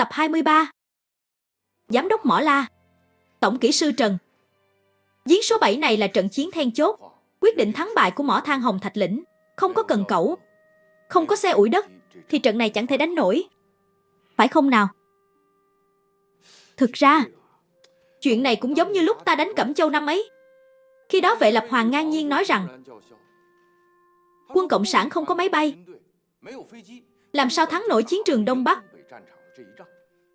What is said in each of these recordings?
Tập 23. Giám đốc Mỏ La, Tổng kỹ sư Trần. Giếng số 7 này là trận chiến then chốt, quyết định thắng bại của mỏ than Hồng Thạch Lĩnh. Không có cần cẩu, không có xe ủi đất, thì trận này chẳng thể đánh nổi. Phải không nào? Thực ra, chuyện này cũng giống như lúc ta đánh Cẩm Châu năm ấy. Khi đó Vệ Lập Hoàng ngang nhiên nói rằng quân Cộng sản không có máy bay, làm sao thắng nổi chiến trường Đông Bắc.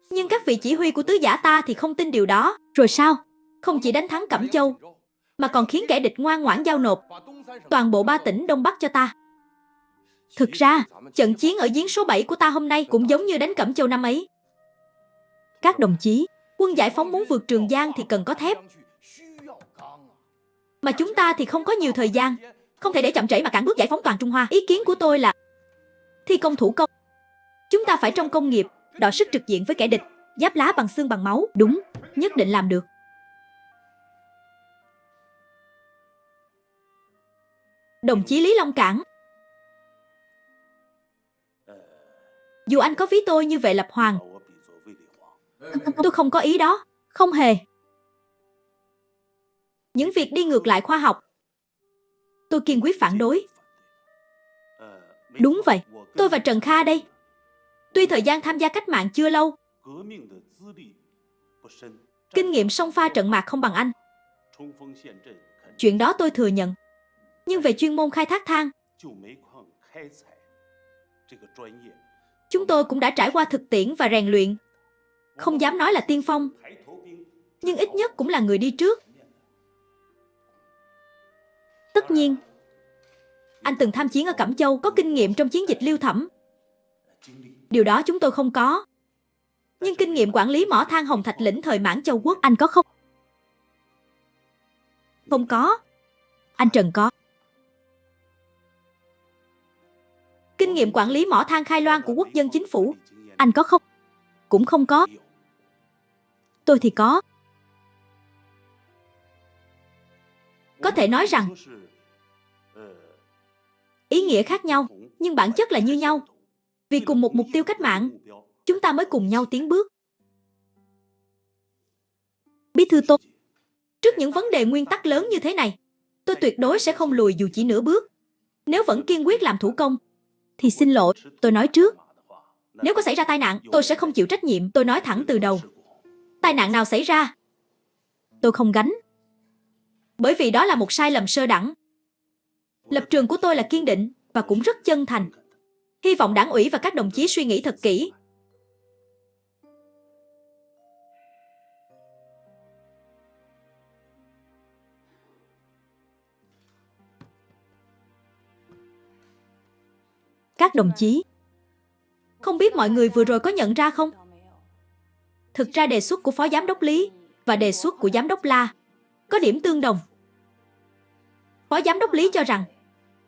Nhưng các vị chỉ huy của tứ giả ta thì không tin điều đó. Rồi sao? Không chỉ đánh thắng Cẩm Châu, mà còn khiến kẻ địch ngoan ngoãn giao nộp toàn bộ 3 tỉnh Đông Bắc cho ta. Thực ra, trận chiến ở giếng số 7 của ta hôm nay cũng giống như đánh Cẩm Châu năm ấy. Các đồng chí, quân giải phóng muốn vượt Trường Giang thì cần có thép. Mà chúng ta thì không có nhiều thời gian, không thể để chậm trễ mà cản bước giải phóng toàn Trung Hoa. Ý kiến của tôi là thi công thủ công. Chúng ta phải trong công nghiệp, đọ sức trực diện với kẻ địch, giáp lá bằng xương bằng máu. Đúng, nhất định làm được. Đồng chí Lý Long Cảng, dù anh có ví tôi như Vệ Lập Hoàng, tôi không có ý đó, không hề. Những việc đi ngược lại khoa học, tôi kiên quyết phản đối. Đúng vậy, tôi và Trần Kha đây, tuy thời gian tham gia cách mạng chưa lâu, kinh nghiệm xông pha trận mạc không bằng anh. Chuyện đó tôi thừa nhận. Nhưng về chuyên môn khai thác than, chúng tôi cũng đã trải qua thực tiễn và rèn luyện. Không dám nói là tiên phong, nhưng ít nhất cũng là người đi trước. Tất nhiên, anh từng tham chiến ở Cẩm Châu, có kinh nghiệm trong chiến dịch Liêu Thẩm. Điều đó chúng tôi không có. Nhưng kinh nghiệm quản lý mỏ than Hồng Thạch Lĩnh thời Mãn Châu Quốc, anh có không? Không có. Anh Trần có. Kinh nghiệm quản lý mỏ than Khai Loan của quốc dân chính phủ, anh có không? Cũng không có. Tôi thì có. Có thể nói rằng ý nghĩa khác nhau, nhưng bản chất là như nhau. Vì cùng một mục tiêu cách mạng, chúng ta mới cùng nhau tiến bước. Bí thư Tô, trước những vấn đề nguyên tắc lớn như thế này, tôi tuyệt đối sẽ không lùi dù chỉ nửa bước. Nếu vẫn kiên quyết làm thủ công, thì xin lỗi, tôi nói trước. Nếu có xảy ra tai nạn, tôi sẽ không chịu trách nhiệm. Tôi nói thẳng từ đầu. Tai nạn nào xảy ra, tôi không gánh. Bởi vì đó là một sai lầm sơ đẳng. Lập trường của tôi là kiên định và cũng rất chân thành. Hy vọng đảng ủy và các đồng chí suy nghĩ thật kỹ. Các đồng chí, không biết mọi người vừa rồi có nhận ra không? Thực ra đề xuất của Phó Giám đốc Lý và đề xuất của Giám đốc La có điểm tương đồng. Phó Giám đốc Lý cho rằng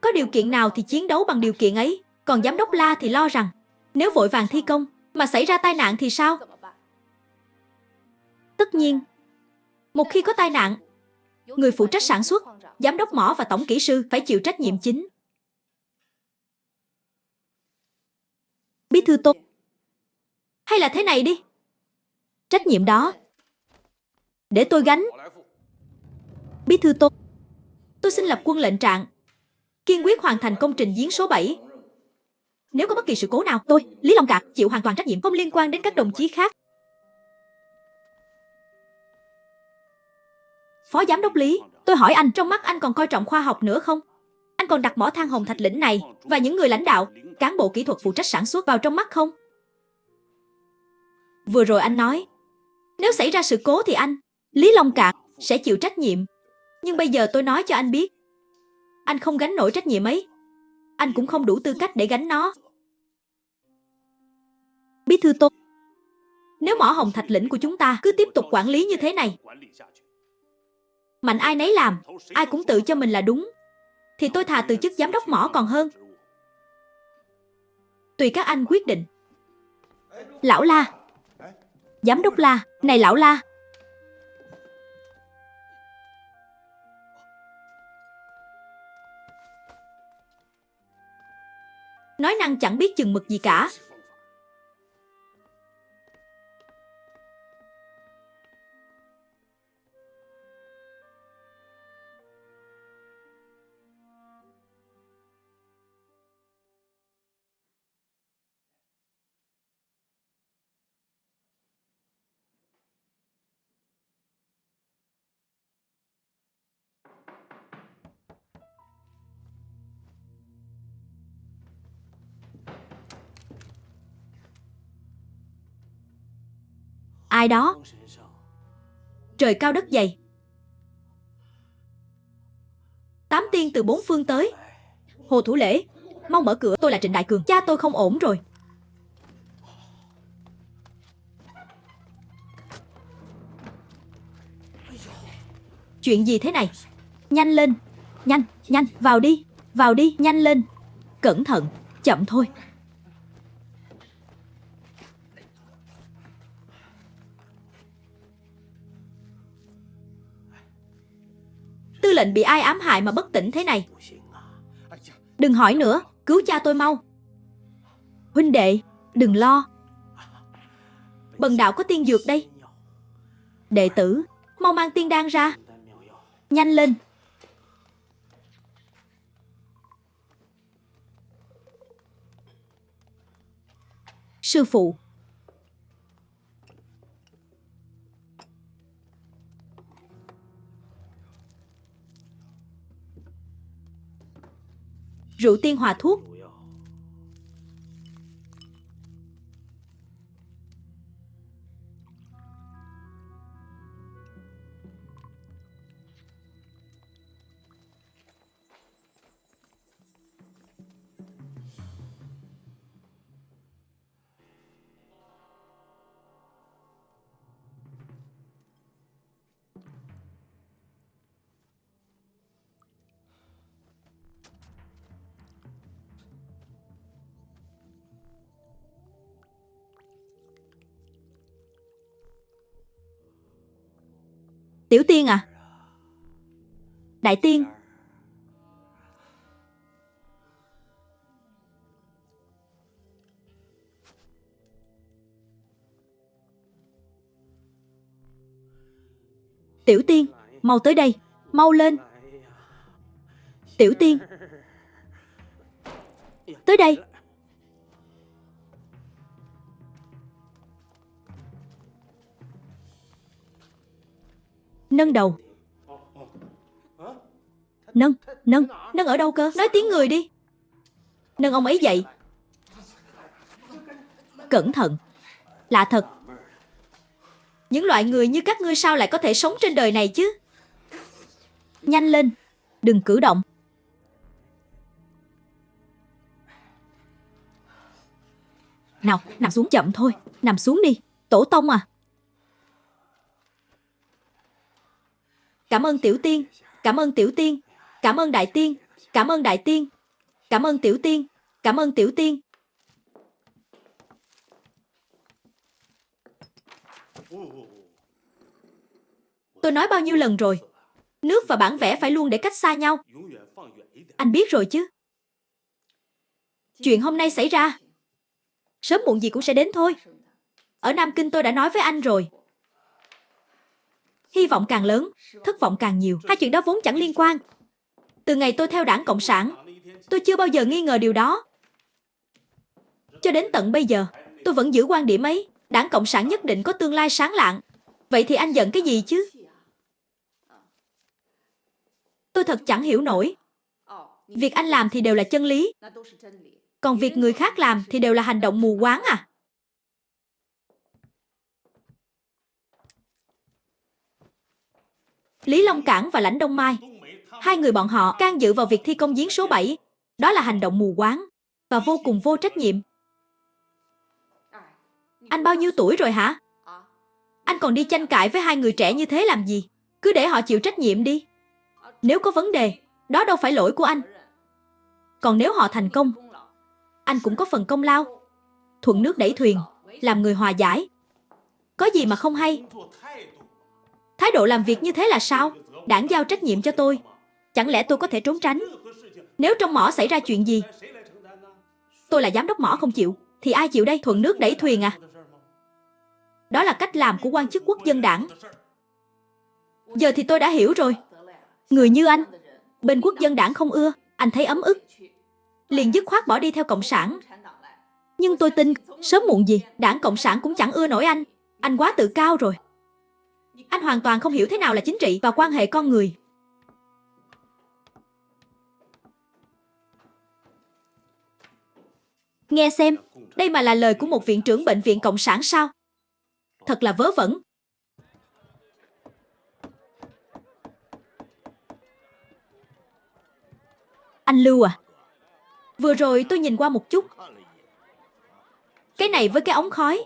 có điều kiện nào thì chiến đấu bằng điều kiện ấy. Còn Giám đốc La thì lo rằng nếu vội vàng thi công mà xảy ra tai nạn thì sao? Tất nhiên, một khi có tai nạn, người phụ trách sản xuất, giám đốc mỏ và tổng kỹ sư phải chịu trách nhiệm chính. Bí thư Tô, hay là thế này đi, trách nhiệm đó để tôi gánh. Bí thư Tô, tôi xin lập quân lệnh trạng, kiên quyết hoàn thành công trình giếng số 7. Nếu có bất kỳ sự cố nào, tôi, Lý Long Cảng, chịu hoàn toàn trách nhiệm, không liên quan đến các đồng chí khác. Phó Giám đốc Lý, tôi hỏi anh, trong mắt anh còn coi trọng khoa học nữa không? Anh còn đặt mỏ than Hồng Thạch Lĩnh này và những người lãnh đạo, cán bộ kỹ thuật phụ trách sản xuất vào trong mắt không? Vừa rồi anh nói, nếu xảy ra sự cố thì anh, Lý Long Cảng, sẽ chịu trách nhiệm. Nhưng bây giờ tôi nói cho anh biết, anh không gánh nổi trách nhiệm ấy. Anh cũng không đủ tư cách để gánh nó. Bí thư Tô, nếu mỏ Hồng Thạch Lĩnh của chúng ta cứ tiếp tục quản lý như thế này, mạnh ai nấy làm, ai cũng tự cho mình là đúng, thì tôi thà từ chức giám đốc mỏ còn hơn. Tùy các anh quyết định. Lão La, Giám đốc La, này lão La. Nói năng chẳng biết chừng mực gì cả. Ai đó? Trời cao đất dày. 8 tiên từ 4 phương tới. Hồ Thủ Lễ, mau mở cửa, tôi là Trịnh Đại Cường. Cha tôi không ổn rồi. Chuyện gì thế này? Nhanh lên, nhanh, nhanh, vào đi, nhanh lên. Cẩn thận, chậm thôi. Tư lệnh bị ai ám hại mà bất tỉnh thế này? Đừng hỏi nữa, cứu cha tôi mau. Huynh đệ, đừng lo. Bần đạo có tiên dược đây. Đệ tử, mau mang tiên đan ra. Nhanh lên. Sư phụ. Rượu tiên hòa thuốc. Tiểu tiên à? Đại tiên. Tiểu tiên, mau tới đây, mau lên. Tiểu tiên, tới đây. Nâng đầu. Nâng ở đâu cơ? Nói tiếng người đi. Nâng ông ấy dậy. Cẩn thận. Lạ thật. Những loại người như các ngươi sao lại có thể sống trên đời này chứ? Nhanh lên, đừng cử động. Nào, nằm xuống chậm thôi. Nằm xuống đi. Tổ tông à. Cảm ơn tiểu tiên. Cảm ơn tiểu tiên. Cảm ơn đại tiên. Cảm ơn đại tiên. Cảm ơn tiểu tiên. Cảm ơn tiểu tiên. Tôi nói bao nhiêu lần rồi, nước và bản vẽ phải luôn để cách xa nhau. Anh biết rồi chứ. Chuyện hôm nay xảy ra, sớm muộn gì cũng sẽ đến thôi. Ở Nam Kinh tôi đã nói với anh rồi. Hy vọng càng lớn, thất vọng càng nhiều. Hai chuyện đó vốn chẳng liên quan. Từ ngày tôi theo đảng Cộng sản, tôi chưa bao giờ nghi ngờ điều đó. Cho đến tận bây giờ, tôi vẫn giữ quan điểm ấy. Đảng Cộng sản nhất định có tương lai sáng lạng. Vậy thì anh giận cái gì chứ? Tôi thật chẳng hiểu nổi. Việc anh làm thì đều là chân lý. Còn việc người khác làm thì đều là hành động mù quáng à? Lý Long Cảng và Lãnh Đông Mai, hai người bọn họ can dự vào việc thi công giếng số 7. Đó là hành động mù quáng và vô cùng vô trách nhiệm. Anh bao nhiêu tuổi rồi hả? Anh còn đi tranh cãi với hai người trẻ như thế làm gì? Cứ để họ chịu trách nhiệm đi. Nếu có vấn đề, đó đâu phải lỗi của anh. Còn nếu họ thành công, anh cũng có phần công lao. Thuận nước đẩy thuyền, làm người hòa giải. Có gì mà không hay? Thái độ làm việc như thế là sao? Đảng giao trách nhiệm cho tôi. Chẳng lẽ tôi có thể trốn tránh? Nếu trong mỏ xảy ra chuyện gì, tôi là giám đốc mỏ không chịu, thì ai chịu đây? Thuận nước đẩy thuyền à? Đó là cách làm của quan chức quốc dân đảng. Giờ thì tôi đã hiểu rồi. Người như anh, bên quốc dân đảng không ưa, anh thấy ấm ức, liền dứt khoát bỏ đi theo Cộng sản. Nhưng tôi tin, sớm muộn gì, đảng Cộng sản cũng chẳng ưa nổi anh. Anh quá tự cao rồi. Anh hoàn toàn không hiểu thế nào là chính trị và quan hệ con người. Nghe xem, đây mà là lời của một viện trưởng bệnh viện Cộng sản sao? Thật là vớ vẩn. Anh Lưu à, vừa rồi tôi nhìn qua một chút. Cái này với cái ống khói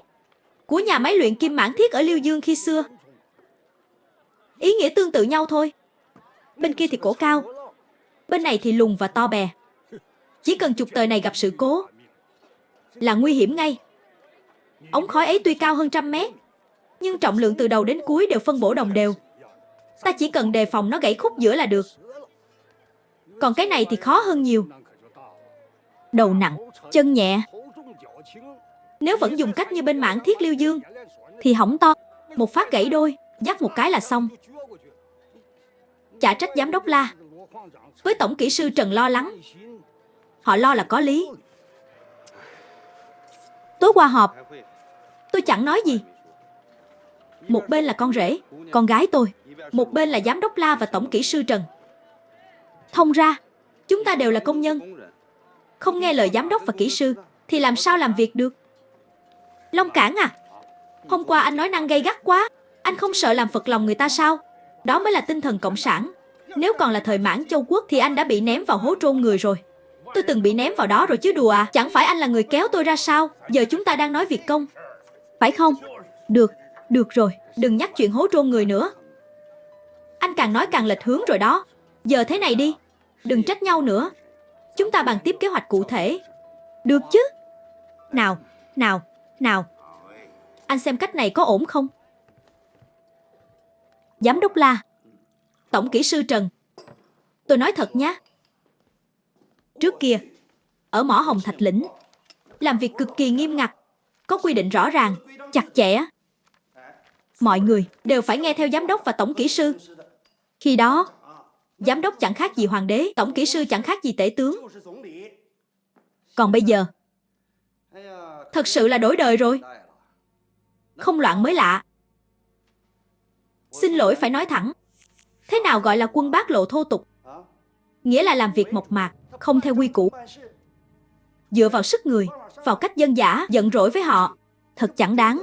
của nhà máy luyện kim Mãn Thiết ở Liêu Dương khi xưa, ý nghĩa tương tự nhau thôi. Bên kia thì cổ cao, bên này thì lùn và to bè. Chỉ cần chục tời này gặp sự cố là nguy hiểm ngay. Ống khói ấy tuy cao hơn 100 mét, nhưng trọng lượng từ đầu đến cuối đều phân bổ đồng đều. Ta chỉ cần đề phòng nó gãy khúc giữa là được. Còn cái này thì khó hơn nhiều. Đầu nặng, chân nhẹ. Nếu vẫn dùng cách như bên Mãn Thiết Liêu Dương thì hỏng to, một phát gãy đôi, dắt một cái là xong. Chả trách giám đốc La với tổng kỹ sư Trần lo lắng. Họ lo là có lý. Tối qua họp, tôi chẳng nói gì. Một bên là con rể, con gái tôi, một bên là giám đốc La và tổng kỹ sư Trần. Thông ra, chúng ta đều là công nhân. Không nghe lời giám đốc và kỹ sư thì làm sao làm việc được? Long Cảng à, hôm qua anh nói năng gay gắt quá. Anh không sợ làm phật lòng người ta sao? Đó mới là tinh thần cộng sản. Nếu còn là thời Mãn Châu Quốc thì anh đã bị ném vào hố chôn người rồi. Tôi từng bị ném vào đó rồi chứ đùa à. Chẳng phải anh là người kéo tôi ra sao? Giờ chúng ta đang nói việc công, phải không? Được rồi, đừng nhắc chuyện hố chôn người nữa. Anh càng nói càng lệch hướng rồi đó. Giờ thế này đi, đừng trách nhau nữa. Chúng ta bàn tiếp kế hoạch cụ thể. Được chứ? Nào. Anh xem cách này có ổn không? Giám đốc La, tổng kỹ sư Trần, tôi nói thật nhé. Trước kia, ở mỏ Hồng Thạch Lĩnh, làm việc cực kỳ nghiêm ngặt, có quy định rõ ràng, chặt chẽ. Mọi người đều phải nghe theo giám đốc và tổng kỹ sư. Khi đó, giám đốc chẳng khác gì hoàng đế, tổng kỹ sư chẳng khác gì tể tướng. Còn bây giờ, thật sự là đổi đời rồi. Không loạn mới lạ. Xin lỗi phải nói thẳng. Thế nào gọi là quân bát lộ thô tục? Nghĩa là làm việc mộc mạc, không theo quy củ, dựa vào sức người, vào cách dân dã, giận dỗi với họ. Thật chẳng đáng.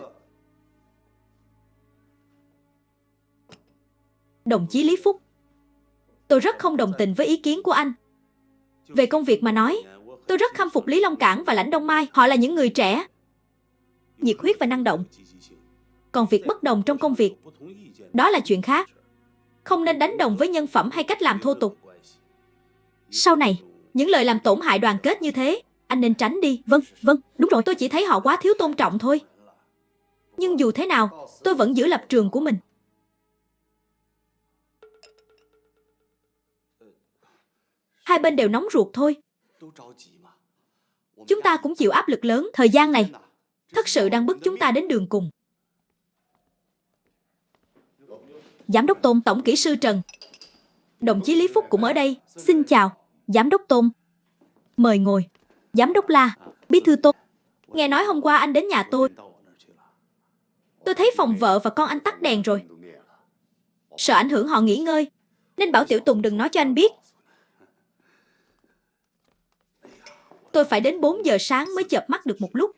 Đồng chí Lý Phúc, tôi rất không đồng tình với ý kiến của anh. Về công việc mà nói, tôi rất khâm phục Lý Long Cảng và Lãnh Đông Mai. Họ là những người trẻ, nhiệt huyết và năng động. Còn việc bất đồng trong công việc, đó là chuyện khác. Không nên đánh đồng với nhân phẩm hay cách làm thô tục. Sau này, những lời làm tổn hại đoàn kết như thế, anh nên tránh đi. Vâng, đúng rồi, tôi chỉ thấy họ quá thiếu tôn trọng thôi. Nhưng dù thế nào, tôi vẫn giữ lập trường của mình. Hai bên đều nóng ruột thôi. Chúng ta cũng chịu áp lực lớn. Thời gian này thật sự đang bức chúng ta đến đường cùng. Giám đốc Tôn, tổng kỹ sư Trần, đồng chí Lý Phúc cũng ở đây. Xin chào. Giám đốc Tôn, mời ngồi. Giám đốc La, bí thư Tôn, nghe nói hôm qua anh đến nhà tôi. Tôi thấy phòng vợ và con anh tắt đèn rồi. Sợ ảnh hưởng họ nghỉ ngơi, nên bảo Tiểu Tùng đừng nói cho anh biết. Tôi phải đến 4 giờ sáng mới chợp mắt được một lúc.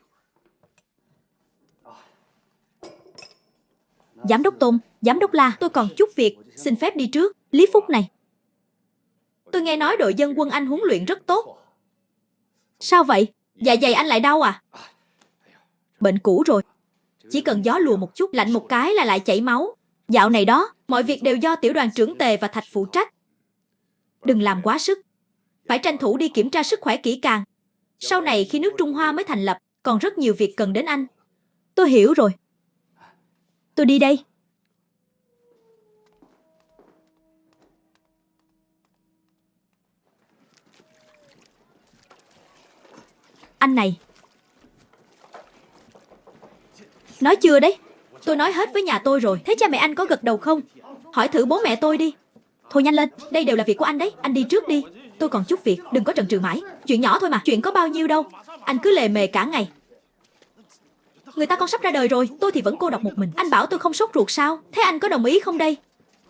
Giám đốc Tôn, giám đốc La, tôi còn chút việc, xin phép đi trước. Lý Phúc này, tôi nghe nói đội dân quân anh huấn luyện rất tốt. Sao vậy? Dạ dày anh lại đau à? Bệnh cũ rồi. Chỉ cần gió lùa một chút, lạnh một cái là lại chảy máu. Dạo này đó, mọi việc đều do tiểu đoàn trưởng Tề và Thạch phụ trách. Đừng làm quá sức. Phải tranh thủ đi kiểm tra sức khỏe kỹ càng. Sau này khi nước Trung Hoa mới thành lập, còn rất nhiều việc cần đến anh. Tôi hiểu rồi. Tôi đi đây. Anh này. Nói chưa đấy? Tôi nói hết với nhà tôi rồi. Thế cha mẹ anh có gật đầu không? Hỏi thử bố mẹ tôi đi. Thôi nhanh lên, đây đều là việc của anh đấy. Anh đi trước đi. Tôi còn chút việc, đừng có trần trừ mãi. Chuyện nhỏ thôi mà, chuyện có bao nhiêu đâu. Anh cứ lề mề cả ngày. Người ta con sắp ra đời rồi, tôi thì vẫn cô độc một mình. Anh bảo tôi không sốt ruột sao? Thế anh có đồng ý không đây?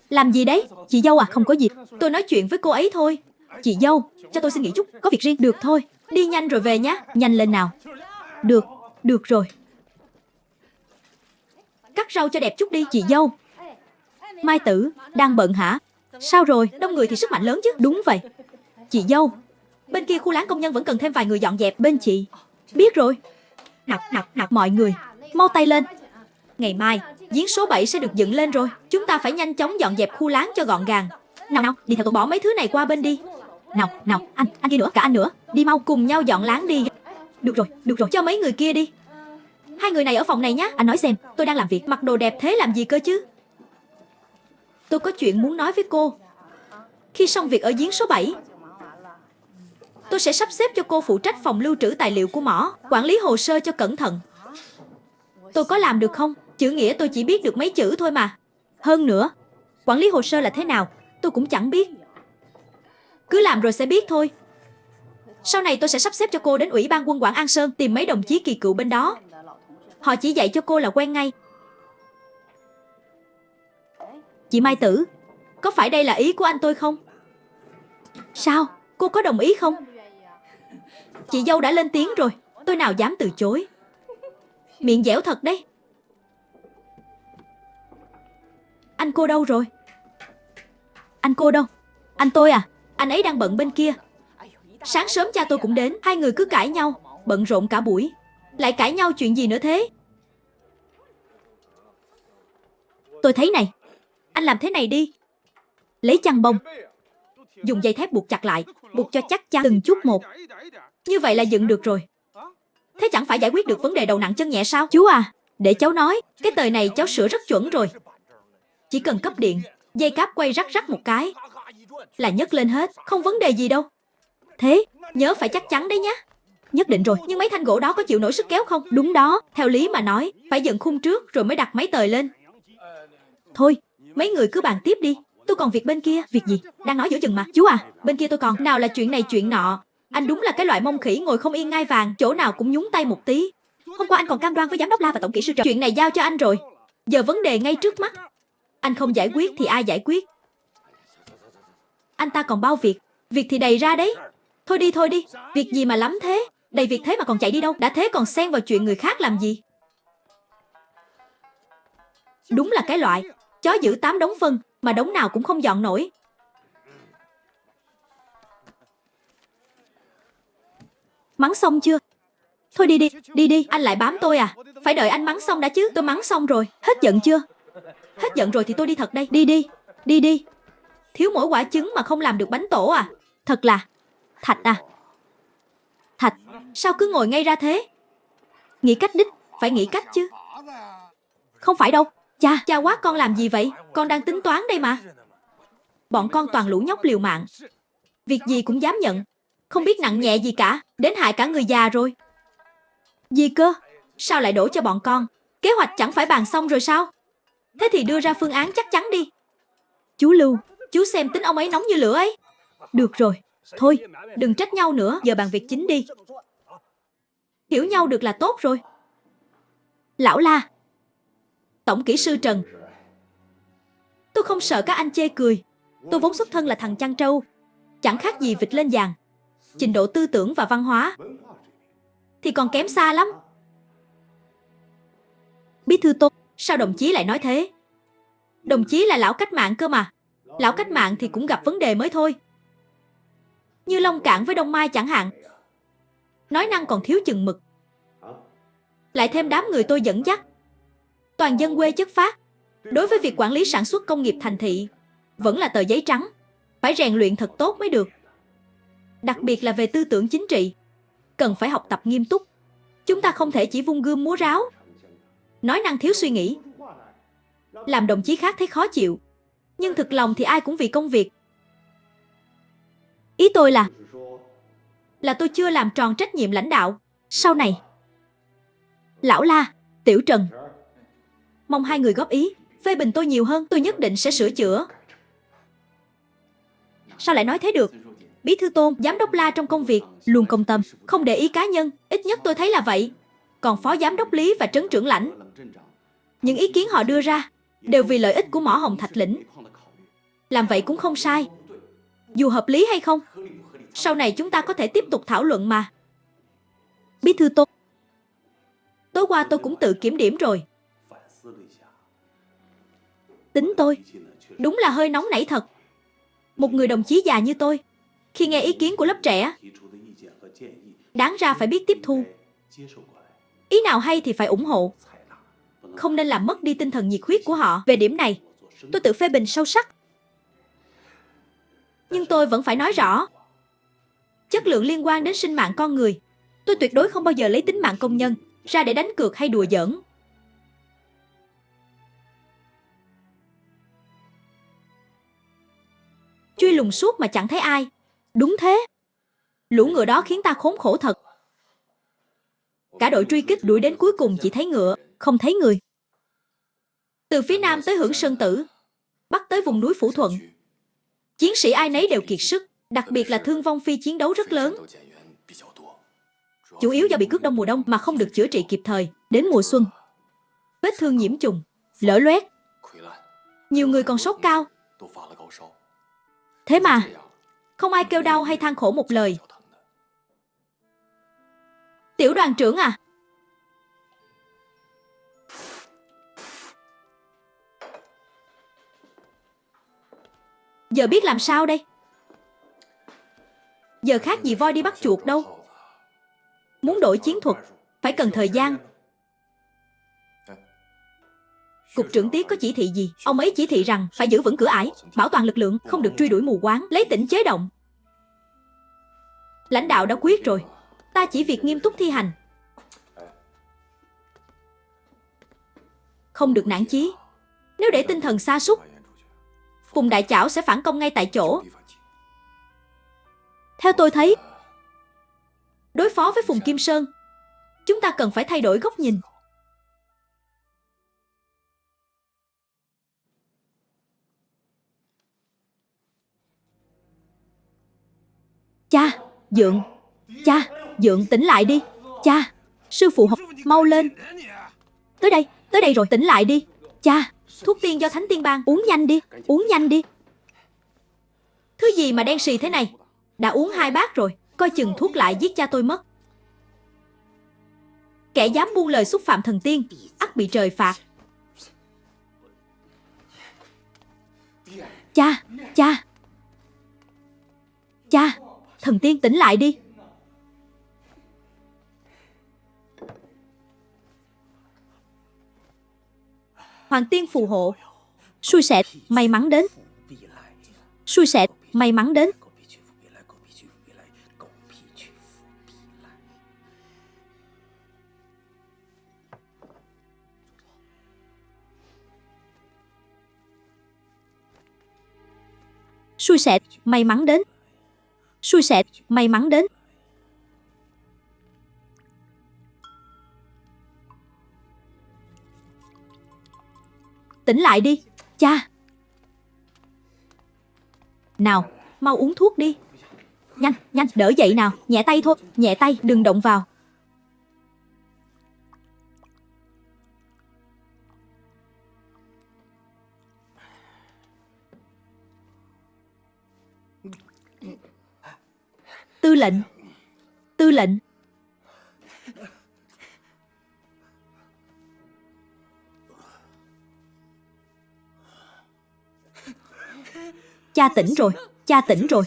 Làm gì đấy? Chị dâu à, không có gì. Tôi nói chuyện với cô ấy thôi. Chị dâu, cho tôi xin nghỉ chút, có việc riêng. Được thôi, đi nhanh rồi về nhé. Nhanh lên nào. Được rồi. Cắt rau cho đẹp chút đi. Chị dâu. Mai Tử, đang bận hả? Sao rồi? Đông người thì sức mạnh lớn chứ. Đúng vậy. Chị dâu, bên kia khu láng công nhân vẫn cần thêm vài người dọn dẹp. Bên chị. Biết rồi. Nào, mọi người, mau tay lên. Ngày mai, giếng số 7 sẽ được dựng lên rồi. Chúng ta phải nhanh chóng dọn dẹp khu láng cho gọn gàng. Nào, đi theo tôi, bỏ mấy thứ này qua bên đi. Nào, anh kia nữa, cả anh nữa. Đi mau, cùng nhau dọn láng đi. Được rồi, cho mấy người kia đi. Hai người này ở phòng này nhé. Anh nói xem, tôi đang làm việc, mặc đồ đẹp thế làm gì cơ chứ? Tôi có chuyện muốn nói với cô. Khi xong việc ở giếng số 7, tôi sẽ sắp xếp cho cô phụ trách phòng lưu trữ tài liệu của mỏ, quản lý hồ sơ cho cẩn thận. Tôi có làm được không? Chữ nghĩa tôi chỉ biết được mấy chữ thôi mà. Hơn nữa, quản lý hồ sơ là thế nào, tôi cũng chẳng biết. Cứ làm rồi sẽ biết thôi. Sau này tôi sẽ sắp xếp cho cô đến Ủy ban Quân quản An Sơn tìm mấy đồng chí kỳ cựu bên đó. Họ chỉ dạy cho cô là quen ngay. Chị Mai Tử, có phải đây là ý của anh tôi không? Sao? Cô có đồng ý không? Chị dâu đã lên tiếng rồi, tôi nào dám từ chối. Miệng dẻo thật đấy. Anh cô đâu rồi? Anh cô đâu? Anh tôi à? Anh ấy đang bận bên kia. Sáng sớm cha tôi cũng đến. Hai người cứ cãi nhau, bận rộn cả buổi. Lại cãi nhau chuyện gì nữa thế? Tôi thấy này, anh làm thế này đi. Lấy chăn bông, dùng dây thép buộc chặt lại, buộc cho chắc chắn từng chút một. Như vậy là dựng được rồi. Thế chẳng phải giải quyết được vấn đề đầu nặng chân nhẹ sao? Chú à, để cháu nói, cái tời này cháu sửa rất chuẩn rồi. Chỉ cần cấp điện, dây cáp quay rắc rắc một cái là nhấc lên hết, không vấn đề gì đâu. Thế, nhớ phải chắc chắn đấy nhé. Nhất định rồi, nhưng mấy thanh gỗ đó có chịu nổi sức kéo không? Đúng đó, theo lý mà nói, phải dựng khung trước rồi mới đặt máy tời lên. Thôi, mấy người cứ bàn tiếp đi. Tôi còn việc bên kia. Việc gì? Đang nói giữa chừng mà. Chú à, bên kia tôi còn. Nào là chuyện này chuyện nọ. Anh đúng là cái loại mông khỉ ngồi không yên ngai vàng, chỗ nào cũng nhúng tay một tí. Hôm qua anh còn cam đoan với giám đốc La và tổng kỹ sư Trần. Chuyện này giao cho anh rồi. Giờ vấn đề ngay trước mắt. Anh không giải quyết thì ai giải quyết? Anh ta còn bao việc. Việc thì đầy ra đấy. Thôi đi. Việc gì mà lắm thế? Đầy việc thế mà còn chạy đi đâu? Đã thế còn xen vào chuyện người khác làm gì? Đúng là cái loại chó giữ 8 đống phân mà đống nào cũng không dọn nổi. Mắng xong chưa? Thôi đi, anh lại bám tôi à? Phải đợi anh mắng xong đã chứ. Tôi mắng xong rồi. Hết giận chưa? Hết giận rồi thì tôi đi thật đây. Đi. Thiếu mỗi quả trứng mà không làm được bánh tổ à? Thật là... Thạch à? Thạch, sao cứ ngồi ngay ra thế? Nghĩ cách đích, phải nghĩ cách chứ. Không phải đâu. Cha quát con làm gì vậy? Con đang tính toán đây mà. Bọn con toàn lũ nhóc liều mạng. Việc gì cũng dám nhận. Không biết nặng nhẹ gì cả, đến hại cả người già rồi. Gì cơ? Sao lại đổ cho bọn con? Kế hoạch chẳng phải bàn xong rồi sao? Thế thì đưa ra phương án chắc chắn đi. Chú Lưu, chú xem tính ông ấy nóng như lửa ấy. Được rồi, thôi, đừng trách nhau nữa, giờ bàn việc chính đi. Hiểu nhau được là tốt rồi. Lão La, tổng kỹ sư Trần, tôi không sợ các anh chê cười. Tôi vốn xuất thân là thằng chăn trâu, chẳng khác gì vịt lên giàn. Trình độ tư tưởng và văn hóa thì còn kém xa lắm. Bí thư Tô, sao đồng chí lại nói thế? Đồng chí là lão cách mạng cơ mà. Lão cách mạng thì cũng gặp vấn đề mới thôi. Như Long Cảng với Đông Mai chẳng hạn. Nói năng còn thiếu chừng mực. Lại thêm đám người tôi dẫn dắt, toàn dân quê chất phác. Đối với việc quản lý sản xuất công nghiệp thành thị, vẫn là tờ giấy trắng. Phải rèn luyện thật tốt mới được. Đặc biệt là về tư tưởng chính trị, cần phải học tập nghiêm túc. Chúng ta không thể chỉ vung gươm múa ráo, nói năng thiếu suy nghĩ, làm đồng chí khác thấy khó chịu. Nhưng thực lòng thì ai cũng vì công việc. Ý tôi là tôi chưa làm tròn trách nhiệm lãnh đạo. Sau này, Lão La, Tiểu Trần, mong hai người góp ý, phê bình tôi nhiều hơn. Tôi nhất định sẽ sửa chữa. Sao lại nói thế được? Bí thư Tôn, giám đốc La trong công việc luôn công tâm, không để ý cá nhân. Ít nhất tôi thấy là vậy. Còn phó giám đốc Lý và trấn trưởng Lãnh, những ý kiến họ đưa ra đều vì lợi ích của mỏ Hồng Thạch Lĩnh. Làm vậy cũng không sai. Dù hợp lý hay không, sau này chúng ta có thể tiếp tục thảo luận mà. Bí thư Tôn, tối qua tôi cũng tự kiểm điểm rồi. Tính tôi đúng là hơi nóng nảy thật. Một người đồng chí già như tôi, khi nghe ý kiến của lớp trẻ, đáng ra phải biết tiếp thu. Ý nào hay thì phải ủng hộ, không nên làm mất đi tinh thần nhiệt huyết của họ. Về điểm này, tôi tự phê bình sâu sắc. Nhưng tôi vẫn phải nói rõ, chất lượng liên quan đến sinh mạng con người. Tôi tuyệt đối không bao giờ lấy tính mạng công nhân ra để đánh cược hay đùa giỡn. Truy lùng suốt mà chẳng thấy ai. Đúng thế. Lũ ngựa đó khiến ta khốn khổ thật. Cả đội truy kích đuổi đến cuối cùng chỉ thấy ngựa, không thấy người. Từ phía nam tới Hưởng Sơn Tử, bắc tới vùng núi Phủ Thuận, chiến sĩ ai nấy đều kiệt sức, đặc biệt là thương vong phi chiến đấu rất lớn. Chủ yếu do bị cước đông mùa đông mà không được chữa trị kịp thời. Đến mùa xuân, vết thương nhiễm trùng, lở loét. Nhiều người còn sốt cao. Thế mà, không ai kêu đau hay than khổ một lời. Tiểu đoàn trưởng à, giờ biết làm sao đây? Giờ khác gì voi đi bắt chuột đâu. Muốn đổi chiến thuật, phải cần thời gian. Cục trưởng Tiết có chỉ thị gì? Ông ấy chỉ thị rằng phải giữ vững cửa ải, bảo toàn lực lượng, không được truy đuổi mù quáng, lấy tỉnh chế động. Lãnh đạo đã quyết rồi, ta chỉ việc nghiêm túc thi hành. Không được nản chí. Nếu để tinh thần sa sút, Phùng Đại Chảo sẽ phản công ngay tại chỗ. Theo tôi thấy, đối phó với Phùng Kim Sơn, chúng ta cần phải thay đổi góc nhìn. Cha, Dượng tỉnh lại đi. Cha, sư phụ học, mau lên. Tới đây rồi, tỉnh lại đi. Cha, thuốc tiên do Thánh Tiên ban, uống nhanh đi. Thứ gì mà đen xì thế này? Đã uống 2 bát rồi, coi chừng thuốc lại giết cha tôi mất. Kẻ dám buông lời xúc phạm thần tiên, ắt bị trời phạt. Cha, thần tiên tỉnh lại đi. Hoàng tiên phù hộ. Xui xẻo, may mắn đến. Xui xẻo, may mắn đến. Tỉnh lại đi, cha. Nào, mau uống thuốc đi. Nhanh, đỡ dậy nào. Nhẹ tay thôi, nhẹ tay, đừng động vào. Tư lệnh. Cha tỉnh rồi.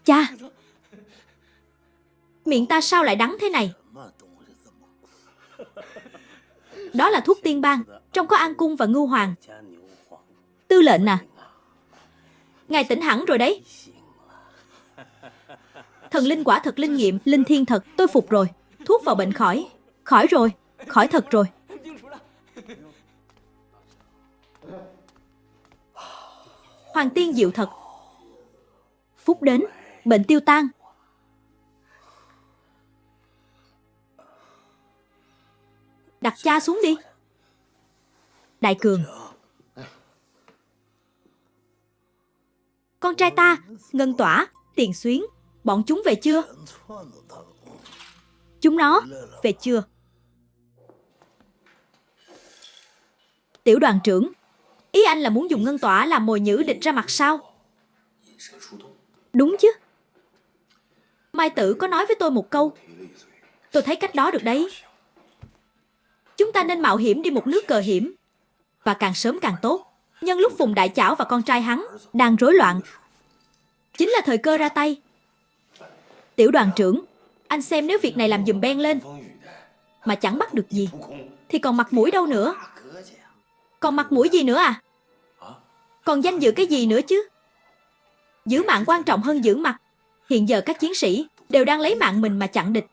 Cha. Miệng ta sao lại đắng thế này? Đó là thuốc tiên ban, trong có an cung và ngưu hoàng. Tư lệnh à, ngài tỉnh hẳn rồi đấy. Thần linh quả thật linh nghiệm, linh thiên thật, tôi phục rồi. Thuốc vào bệnh khỏi. Khỏi rồi, khỏi thật rồi. Hoàng tiên diệu thật. Phúc đến, bệnh tiêu tan. Đặt cha xuống đi. Đại Cường. Con trai ta, Ngân Tỏa, Tiền Xuyến, bọn chúng về chưa? Chúng nó về chưa? Tiểu đoàn trưởng, ý anh là muốn dùng Ngân Tỏa làm mồi nhử địch ra mặt sao? Đúng chứ. Mai Tử có nói với tôi một câu. Tôi thấy cách đó được đấy. Chúng ta nên mạo hiểm đi một nước cờ hiểm. Và càng sớm càng tốt. Nhân lúc Phùng Đại Chảo và con trai hắn đang rối loạn, chính là thời cơ ra tay. Tiểu đoàn trưởng, anh xem nếu việc này làm giùm Ben lên mà chẳng bắt được gì thì còn mặt mũi đâu nữa. Còn mặt mũi gì nữa à? Còn danh dự cái gì nữa chứ? Giữ mạng quan trọng hơn giữ mặt. Hiện giờ các chiến sĩ đều đang lấy mạng mình mà chặn địch.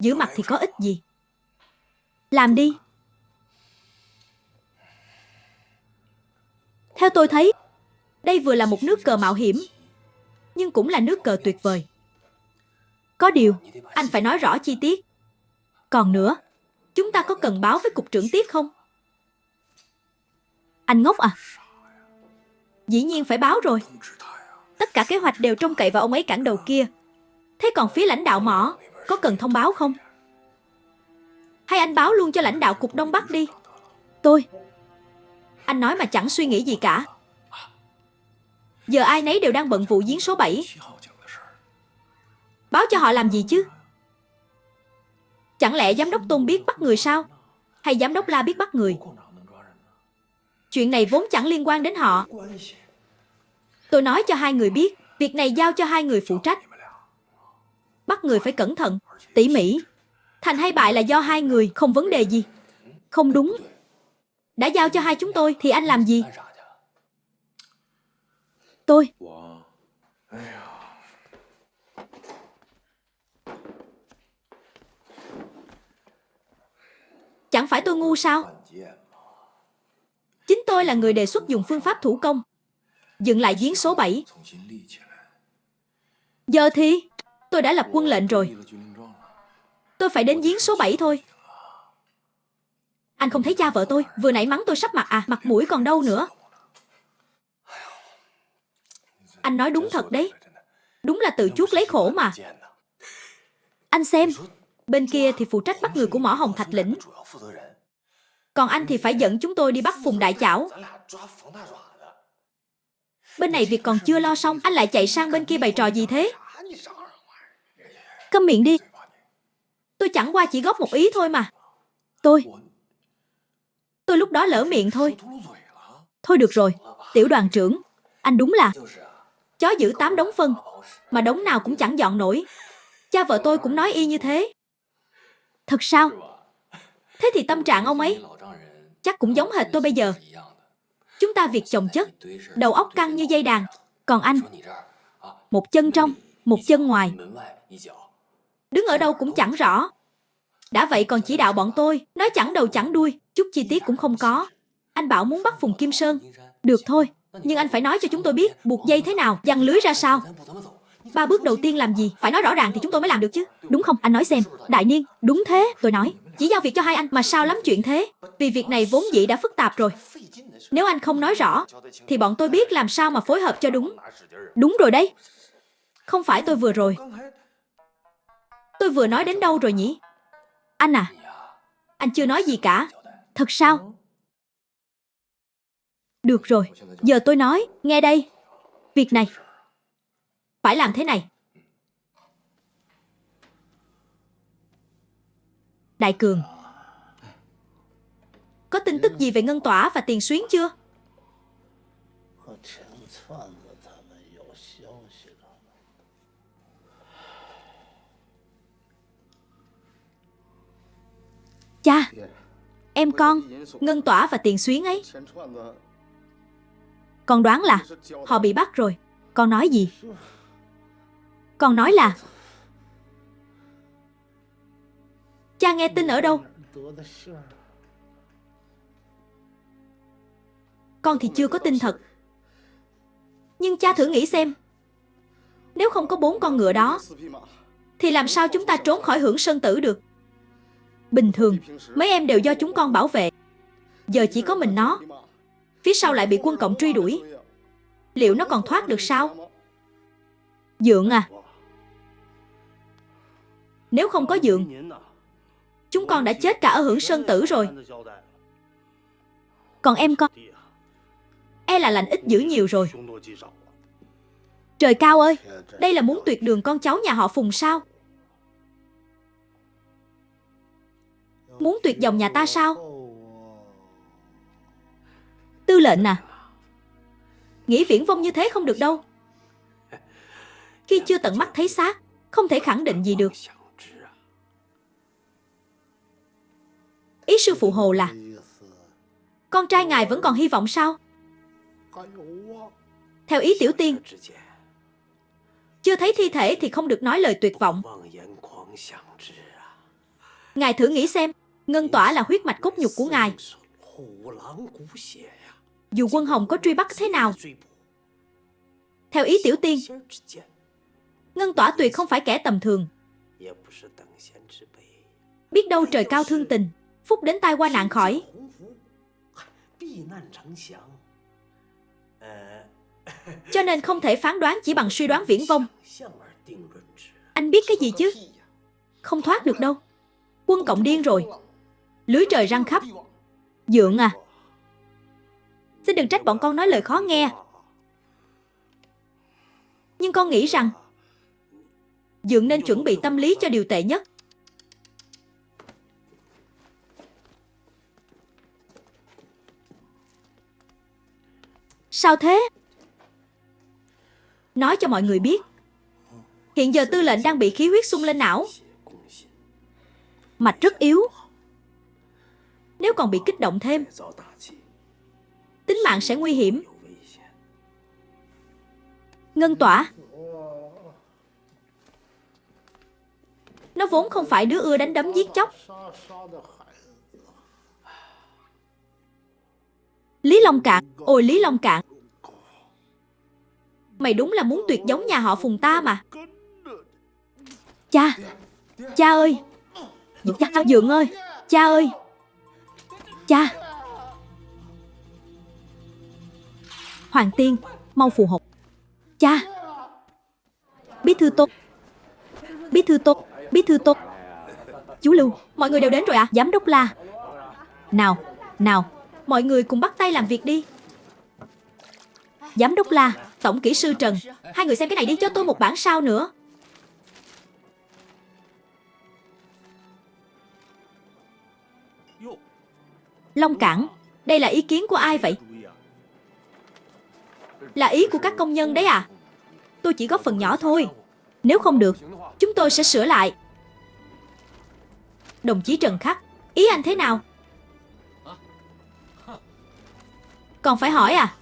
Giữ mặt thì có ích gì? Làm đi. Theo tôi thấy, đây vừa là một nước cờ mạo hiểm, nhưng cũng là nước cờ tuyệt vời. Có điều, anh phải nói rõ chi tiết. Còn nữa, chúng ta có cần báo với cục trưởng Tiết không? Anh ngốc à? Dĩ nhiên phải báo rồi. Tất cả kế hoạch đều trông cậy vào ông ấy cản đầu kia. Thế còn phía lãnh đạo mỏ, có cần thông báo không? Hay anh báo luôn cho lãnh đạo cục Đông Bắc đi? Anh nói mà chẳng suy nghĩ gì cả. Giờ ai nấy đều đang bận vụ giếng số 7. Báo cho họ làm gì chứ? Chẳng lẽ giám đốc Tôn biết bắt người sao? Hay giám đốc La biết bắt người? Chuyện này vốn chẳng liên quan đến họ. Tôi nói cho hai người biết, việc này giao cho hai người phụ trách. Bắt người phải cẩn thận, tỉ mỉ. Thành hay bại là do hai người, không vấn đề gì. Không đúng. Đã giao cho hai chúng tôi thì anh làm gì? Tôi. Chẳng phải tôi ngu sao? Chính tôi là người đề xuất dùng phương pháp thủ công dựng lại giếng số 7. Giờ thì tôi đã lập quân lệnh rồi. Tôi phải đến giếng số 7 thôi. Anh không thấy cha vợ tôi vừa nãy mắng tôi sắp mặt à? Mặt mũi còn đâu nữa. Anh nói đúng thật đấy. Đúng là tự chuốc lấy khổ mà. Anh xem, bên kia thì phụ trách bắt người của mỏ Hồng Thạch Lĩnh, còn anh thì phải dẫn chúng tôi đi bắt Phùng Đại Chảo. Bên này việc còn chưa lo xong, anh lại chạy sang bên kia bày trò gì thế? Câm miệng đi. Tôi chẳng qua chỉ góp một ý thôi mà. Tôi lúc đó lỡ miệng thôi. Thôi được rồi, tiểu đoàn trưởng, anh đúng là chó giữ 8 đống phân, mà đống nào cũng chẳng dọn nổi. Cha vợ tôi cũng nói y như thế. Thật sao? Thế thì tâm trạng ông ấy chắc cũng giống hệt tôi bây giờ. Chúng ta việc chồng chất, đầu óc căng như dây đàn. Còn anh, một chân trong, một chân ngoài, đứng ở đâu cũng chẳng rõ. Đã vậy còn chỉ đạo bọn tôi, nói chẳng đầu chẳng đuôi, chút chi tiết cũng không có. Anh bảo muốn bắt Phùng Kim Sơn. Được thôi, nhưng anh phải nói cho chúng tôi biết buộc dây thế nào, giăng lưới ra sao. 3 bước đầu tiên làm gì, phải nói rõ ràng thì chúng tôi mới làm được chứ. Đúng không? Anh nói xem. Đại Niên, đúng thế, tôi nói. Chỉ giao việc cho hai anh mà sao lắm chuyện thế. Vì việc này vốn dĩ đã phức tạp rồi. Nếu anh không nói rõ thì bọn tôi biết làm sao mà phối hợp cho đúng. Đúng rồi đấy. Không phải tôi vừa rồi. Tôi vừa nói đến đâu rồi nhỉ? Anh à, anh chưa nói gì cả. Thật sao? Được rồi, giờ tôi nói, nghe đây. Việc này phải làm thế này. Đại Cường, có tin tức gì về Ngân Tỏa và Tiền Xuyến chưa? Cha, em con, Ngân Tỏa và Tiền Xuyến ấy. Con đoán là họ bị bắt rồi. Con nói gì? Con nói là cha nghe tin ở đâu? Con thì chưa có tin thật. Nhưng cha thử nghĩ xem, nếu không có 4 con ngựa đó thì làm sao chúng ta trốn khỏi Hưởng Sơn Tử được? Bình thường mấy em đều do chúng con bảo vệ. Giờ chỉ có mình nó, phía sau lại bị quân cộng truy đuổi. Liệu nó còn thoát được sao? Dượng à, nếu không có Dượng, chúng con đã chết cả ở Hưởng Sơn Tử rồi. Còn em con, e là lành ít dữ nhiều rồi. Trời cao ơi, đây là muốn tuyệt đường con cháu nhà họ Phùng sao? Muốn tuyệt dòng nhà ta sao? Tư lệnh à, Nghĩ viển vông như thế không được đâu. Khi chưa tận mắt thấy xác, không thể khẳng định gì được. Ý sư phụ Hồ là con trai ngài vẫn còn hy vọng sao? Theo ý tiểu tiên, chưa thấy thi thể thì không được nói lời tuyệt vọng. Ngài thử nghĩ xem, Ngân Tỏa là huyết mạch cốt nhục của ngài. Dù Quân Hồng có truy bắt thế nào, theo ý tiểu tiên, Ngân Tỏa tuyệt không phải kẻ tầm thường. Biết đâu trời cao thương tình, phúc đến tai qua nạn khỏi. Cho nên không thể phán đoán chỉ bằng suy đoán viển vông. Anh biết cái gì chứ? Không thoát được đâu. Quân Cộng điên rồi. Lưới trời răng khắp. Dượng à, xin đừng trách bọn con nói lời khó nghe. Nhưng con nghĩ rằng Dượng nên chuẩn bị tâm lý cho điều tệ nhất. Sao thế? Nói cho mọi người biết, hiện giờ tư lệnh đang bị khí huyết xung lên não. Mạch rất yếu. Nếu còn bị kích động thêm, tính mạng sẽ nguy hiểm. Ngân Tỏa, nó vốn không phải đứa ưa đánh đấm giết chóc. Lý Long Cạn, ôi Lý Long Cạn, mày đúng là muốn tuyệt giống nhà họ Phùng ta mà. Cha, cha ơi, Dượng ơi, cha ơi, cha. Hoàng Tiên, mau phù hộ. Cha. Bí thư Tốt, bí thư Tốt, bí thư Tốt. Chú Lưu, mọi người đều đến rồi à? Giám đốc La. Nào, nào, mọi người cùng bắt tay làm việc đi. Giám đốc La, tổng kỹ sư Trần, hai người xem cái này đi, cho tôi một bản sao nữa. Long Cảng, đây là ý kiến của ai vậy? Là ý của các công nhân đấy à? Tôi chỉ góp phần nhỏ thôi. Nếu không được, chúng tôi sẽ sửa lại. Đồng chí Trần Khắc, ý anh thế nào? Còn phải hỏi à?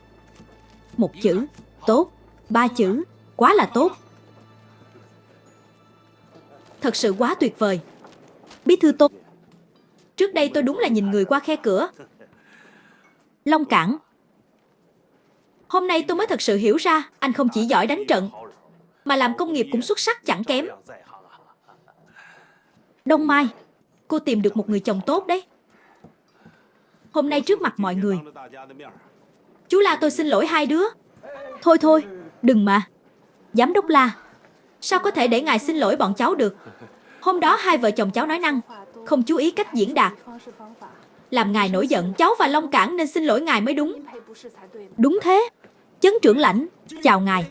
Một chữ, tốt. Ba chữ, quá là tốt. Thật sự quá tuyệt vời. Bí thư Tốt, trước đây tôi đúng là nhìn người qua khe cửa. Long Cảng, hôm nay tôi mới thật sự hiểu ra anh không chỉ giỏi đánh trận, mà làm công nghiệp cũng xuất sắc chẳng kém. Đông Mai, cô tìm được một người chồng tốt đấy. Hôm nay trước mặt mọi người, chú La tôi xin lỗi hai đứa. Thôi thôi, đừng mà. Giám đốc La, sao có thể để ngài xin lỗi bọn cháu được? Hôm đó hai vợ chồng cháu nói năng, không chú ý cách diễn đạt, làm ngài nổi giận. Cháu và Long Cảng nên xin lỗi ngài mới đúng. Đúng thế. Chấn trưởng lãnh, chào ngài.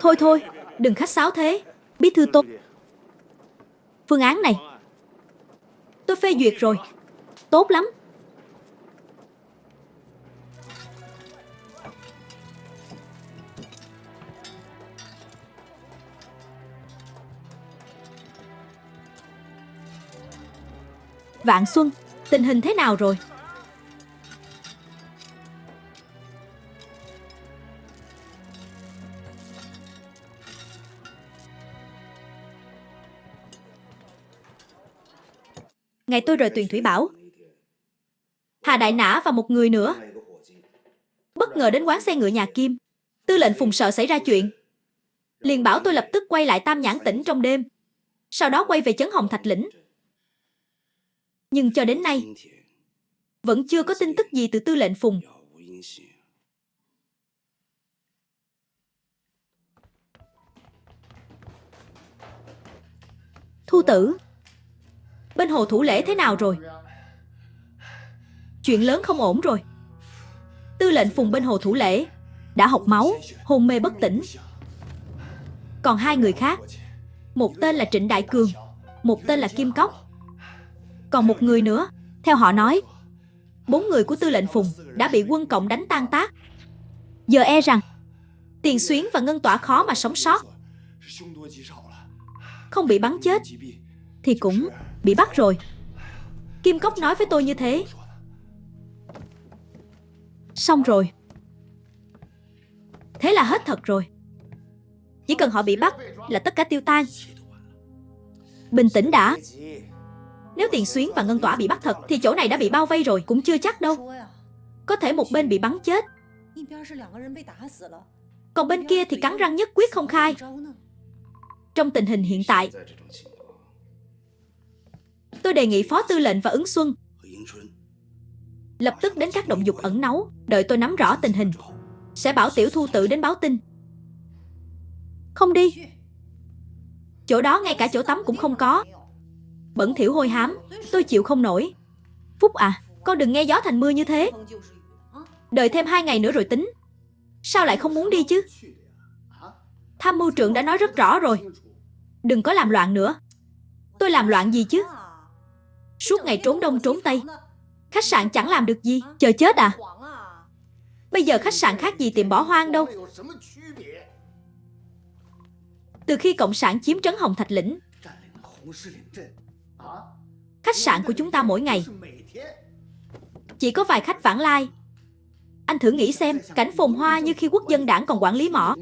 Thôi thôi, đừng khách sáo thế. Bí thư Tốt, phương án này tôi phê duyệt rồi. Tốt lắm. Vạn Xuân, tình hình thế nào rồi? Ngày tôi rời Tuyền Thủy Bảo, Hà Đại Nã và một người nữa bất ngờ đến quán xe ngựa nhà Kim. Tư lệnh Phùng sợ xảy ra chuyện, liền bảo tôi lập tức quay lại Tam Nhãn tỉnh trong đêm, sau đó quay về Chấn Hồng Thạch Lĩnh. Nhưng cho đến nay vẫn chưa có tin tức gì từ tư lệnh Phùng. Thu Tử, bên Hồ Thủ Lễ thế nào rồi? Chuyện lớn không ổn rồi. Tư lệnh Phùng bên Hồ Thủ Lễ đã hộc máu, hôn mê bất tỉnh. Còn hai người khác, một tên là Trịnh Đại Cường, một tên là Kim Cốc. Còn một người nữa, theo họ nói, 4 người của tư lệnh Phùng đã bị quân Cộng đánh tan tác. Giờ e rằng Tiền Xuyến và Ngân Tỏa khó mà sống sót. Không bị bắn chết thì cũng bị bắt rồi. Kim Cốc nói với tôi như thế. Xong rồi. Thế là hết thật rồi. Chỉ cần họ bị bắt là tất cả tiêu tan. Bình tĩnh đã. Nếu Tiền Xuyến và Ngân Tỏa bị bắt thật thì chỗ này đã bị bao vây rồi. Cũng chưa chắc đâu. Có thể một bên bị bắn chết, còn bên kia thì cắn răng nhất quyết không khai. Trong tình hình hiện tại, tôi đề nghị Phó Tư lệnh và Ứng Xuân lập tức đến các động dục ẩn náu. Đợi tôi nắm rõ tình hình, sẽ bảo Tiểu Thu tự đến báo tin. Không đi. Chỗ đó ngay cả chỗ tắm cũng không có. Bẩn thỉu hôi hám, tôi chịu không nổi. Phúc à, con đừng nghe gió thành mưa như thế. Đợi thêm 2 ngày nữa rồi tính. Sao lại không muốn đi chứ? Tham mưu trưởng đã nói rất rõ rồi. Đừng có làm loạn nữa. Tôi làm loạn gì chứ? Suốt ngày trốn đông trốn tây, khách sạn chẳng làm được gì. Chờ chết à? Bây giờ khách sạn khác gì tiệm bỏ hoang đâu. Từ khi Cộng sản chiếm trấn Hồng Thạch Lĩnh, khách sạn của chúng ta mỗi ngày chỉ có vài khách vãng lai. Anh thử nghĩ xem, cảnh phồn hoa như khi Quốc dân đảng còn quản lý mỏ,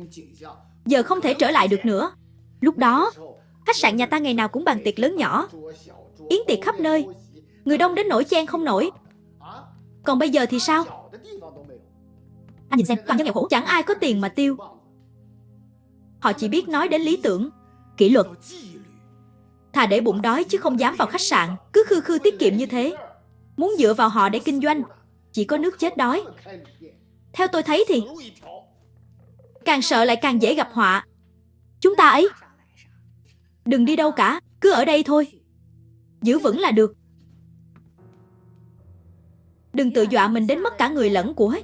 giờ không thể trở lại được nữa. Lúc đó, khách sạn nhà ta ngày nào cũng bàn tiệc lớn nhỏ, yến tiệc khắp nơi, người đông đến nỗi chen không nổi. Còn bây giờ thì sao? Anh nhìn xem, toàn dân nghèo khổ, chẳng ai có tiền mà tiêu. Họ chỉ biết nói đến lý tưởng, kỷ luật. Thà để bụng đói chứ không dám vào khách sạn, cứ khư khư tiết kiệm như thế. Muốn dựa vào họ để kinh doanh, chỉ có nước chết đói. Theo tôi thấy thì càng sợ lại càng dễ gặp họa. Chúng ta ấy, đừng đi đâu cả, cứ ở đây thôi. Giữ vững là được. Đừng tự dọa mình đến mất cả người lẫn của ấy.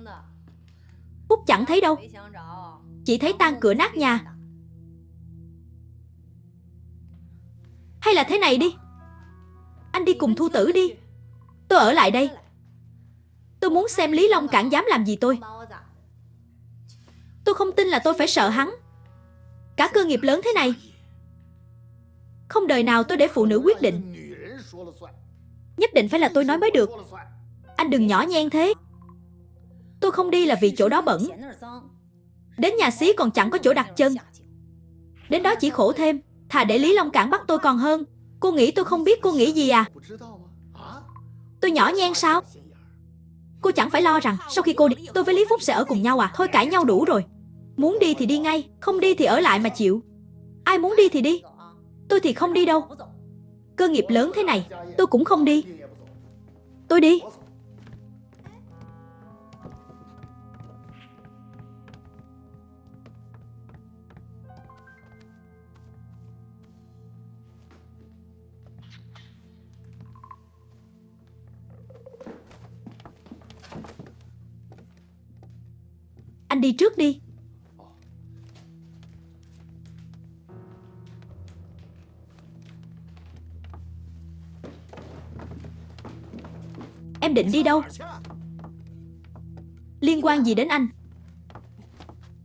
Phúc chẳng thấy đâu, chỉ thấy tan cửa nát nhà. Hay là thế này đi, anh đi cùng Thu Tử đi, tôi ở lại đây. Tôi muốn xem Lý Long Cảng dám làm gì tôi. Tôi không tin là tôi phải sợ hắn. Cả cơ nghiệp lớn thế này, không đời nào tôi để phụ nữ quyết định. Nhất định phải là tôi nói mới được. Anh đừng nhỏ nhen thế. Tôi không đi là vì chỗ đó bẩn. Đến nhà xí còn chẳng có chỗ đặt chân. Đến đó chỉ khổ thêm. Thà để Lý Long Cảng bắt tôi còn hơn. Cô nghĩ tôi không biết cô nghĩ gì à? Tôi nhỏ nhen sao? Cô chẳng phải lo rằng sau khi cô đi, tôi với Lý Phúc sẽ ở cùng nhau à? Thôi cãi nhau đủ rồi. Muốn đi thì đi ngay, không đi thì ở lại mà chịu. Ai muốn đi thì đi. Tôi thì không đi đâu. Cơ nghiệp lớn thế này, tôi cũng không đi. Tôi đi. Anh đi trước đi. Em định đi đâu? Liên quan gì đến anh?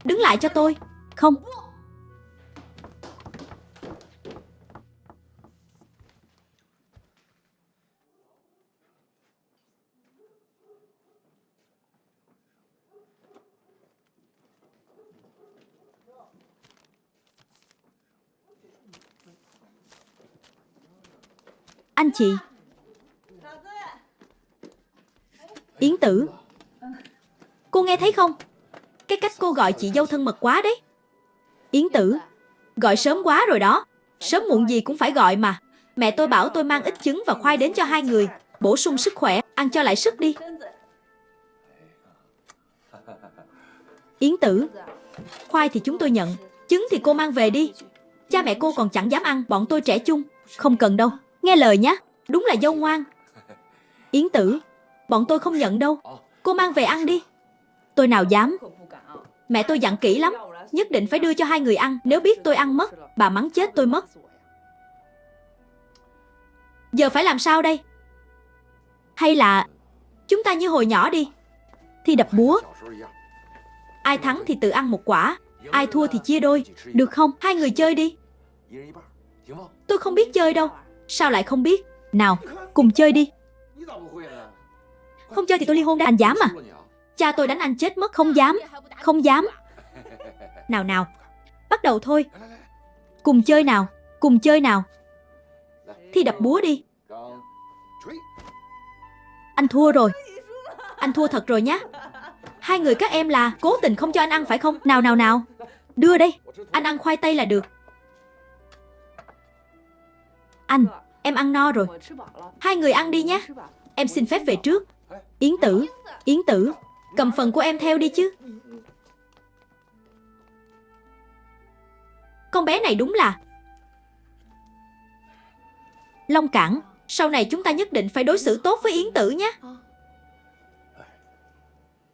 Đứng lại cho tôi. Không. Anh chị. Yến Tử, cô nghe thấy không? Cái cách cô gọi chị dâu thân mật quá đấy. Yến Tử, gọi sớm quá rồi đó. Sớm muộn gì cũng phải gọi mà. Mẹ tôi bảo tôi mang ít trứng và khoai đến cho hai người, bổ sung sức khỏe, ăn cho lại sức đi. Yến Tử, khoai thì chúng tôi nhận, trứng thì cô mang về đi. Cha mẹ cô còn chẳng dám ăn, bọn tôi trẻ chung. Không cần đâu, nghe lời nhé. Đúng là dâu ngoan. Yến Tử, bọn tôi không nhận đâu. Cô mang về ăn đi. Tôi nào dám. Mẹ tôi dặn kỹ lắm, nhất định phải đưa cho hai người ăn. Nếu biết tôi ăn mất, bà mắng chết tôi mất. Giờ phải làm sao đây? Hay là chúng ta như hồi nhỏ đi, thi đập búa. Ai thắng thì tự ăn một quả, ai thua thì chia đôi. Được không? Hai người chơi đi. Tôi không biết chơi đâu. Sao lại không biết? Nào, cùng chơi đi. Không chơi thì tôi ly hôn đã. Anh dám à? Cha tôi đánh anh chết mất. Không dám. Không dám. Nào nào, bắt đầu thôi. Cùng chơi nào. Cùng chơi nào. Thi đập búa đi. Anh thua rồi. Anh thua thật rồi nhá. Hai người các em là cố tình không cho anh ăn phải không? Nào nào nào. Đưa đây. Anh ăn khoai tây là được. Anh, em ăn no rồi. Hai người ăn đi nhé. Em xin phép về trước. Yến Tử, Yến Tử, cầm phần của em theo đi chứ. Con bé này đúng là Long Cảng. Sau này chúng ta nhất định phải đối xử tốt với Yến Tử nhé.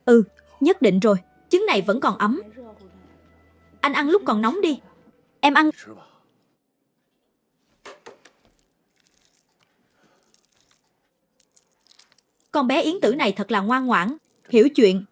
Ừ, nhất định rồi. Trứng này vẫn còn ấm. Anh ăn lúc còn nóng đi. Em ăn. Con bé Yến Tử này thật là ngoan ngoãn, hiểu chuyện.